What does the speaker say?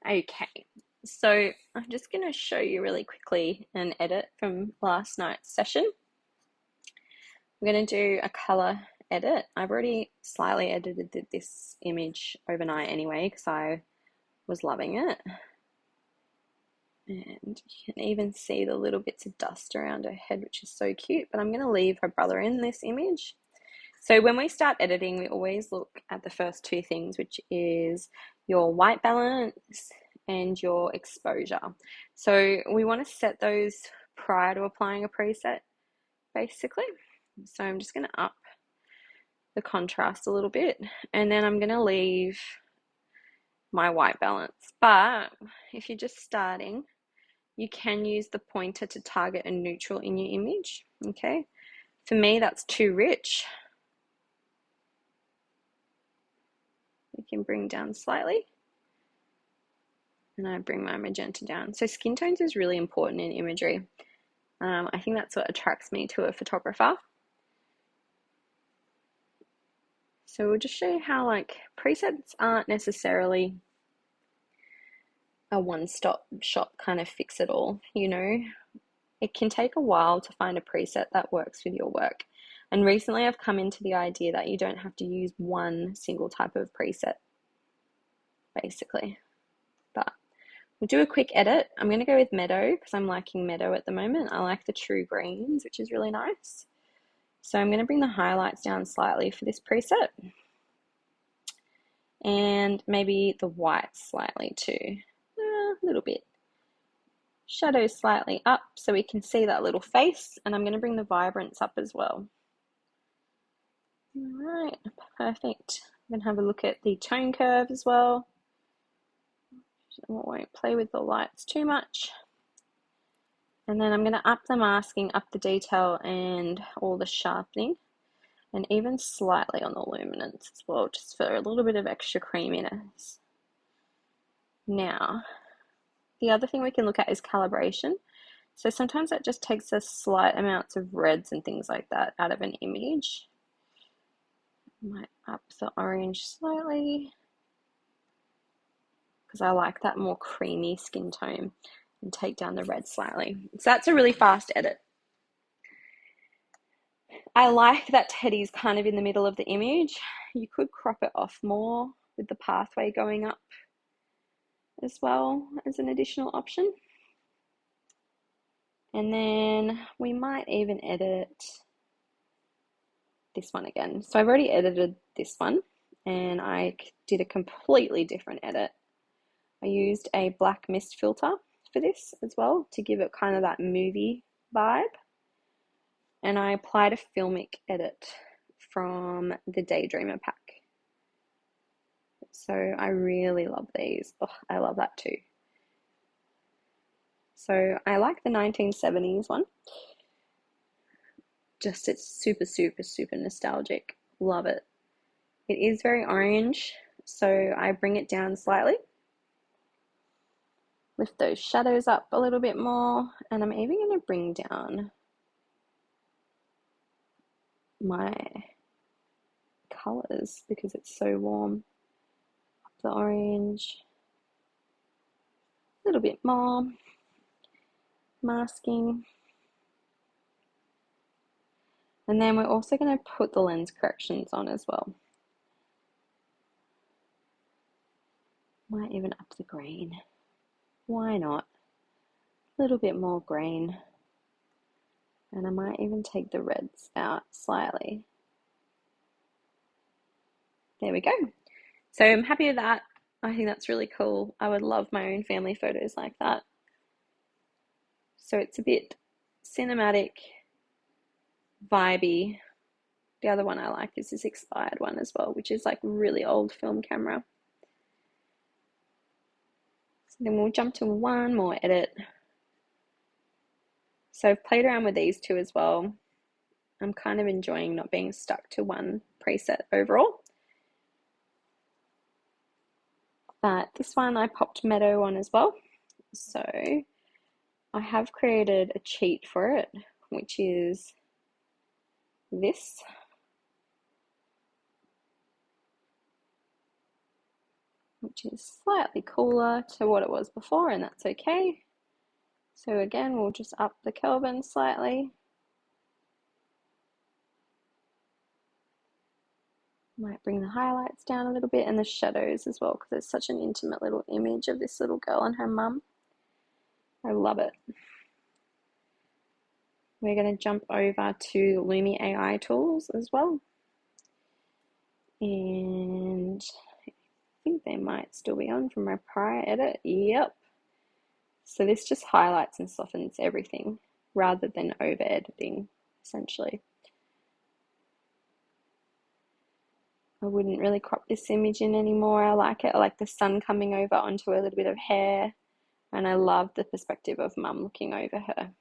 Okay, so I'm just going to show you really quickly an edit from last night's session. I'm going to do a color edit. I've already slightly edited this image overnight anyway because I was loving it. And you can even see the little bits of dust around her head, which is so cute. But I'm going to leave her brother in this image. So when we start editing, we always look at the first two things, which is your white balance and your exposure. So we want to set those prior to applying a preset, basically. So I'm just going to up the contrast a little bit, and then I'm going to leave my white balance. But if you're just starting, you can use the pointer to target a neutral in your image, okay? For me, that's too rich. You can bring down slightly. And I bring my magenta down. So skin tones is really important in imagery. I think that's what attracts me to a photographer. So we'll just show you how like presets aren't necessarily a one-stop shop kind of fix it all, you know. It can take a while to find a preset that works with your work. And recently I've come into the idea that you don't have to use one single type of preset, basically. But we'll do a quick edit. I'm going to go with Meadow because I'm liking Meadow at the moment. I like the true greens, which is really nice. So I'm going to bring the highlights down slightly for this preset. And maybe the white slightly too. A little bit. Shadow slightly up so we can see that little face. And I'm going to bring the vibrance up as well. All right, perfect. I'm going to have a look at the tone curve as well. I won't play with the lights too much. And then I'm going to up the masking, up the detail and all the sharpening, and even slightly on the luminance as well, just for a little bit of extra creaminess. Now, the other thing we can look at is calibration. So sometimes that just takes us slight amounts of reds and things like that out of an image. I might up the orange slightly because I like that more creamy skin tone, and take down the red slightly. So that's a really fast edit. I like that Teddy's kind of in the middle of the image. You could crop it off more with the pathway going up as well as an additional option. And then we might even edit this one again. So I've already edited this one and I did a completely different edit. I used a black mist filter for this as well to give it kind of that movie vibe. And I applied a filmic edit from the Daydreamer pack. So I really love these. Oh, I love that too. So I like the 1970s one. Just it's super, super, super nostalgic. Love it. It is very orange, so I bring it down slightly. Lift those shadows up a little bit more, and I'm even going to bring down my colors because it's so warm. Up the orange, a little bit more, masking. And then we're also going to put the lens corrections on as well. Might even up the green. Why not? A little bit more green. And I might even take the reds out slightly. There we go. So I'm happy with that. I think that's really cool. I would love my own family photos like that. So it's a bit cinematic, vibey. The other one I like is this expired one as well, which is like really old film camera. So then we'll jump to one more edit. So I've played around with these two as well. I'm kind of enjoying not being stuck to one preset overall. But this one I popped Meadow on as well. So I have created a cheat for it, which is this. which is slightly cooler to what it was before, and that's okay. So again, we'll just up the Kelvin slightly. Might bring the highlights down a little bit and the shadows as well, because it's such an intimate little image of this little girl and her mum. I love it. We're going to jump over to Lumi AI tools as well. And I think they might still be on from my prior edit. Yep. So this just highlights and softens everything rather than over editing, essentially. I wouldn't really crop this image in anymore. I like it. I like the sun coming over onto a little bit of hair. And I love the perspective of mum looking over her.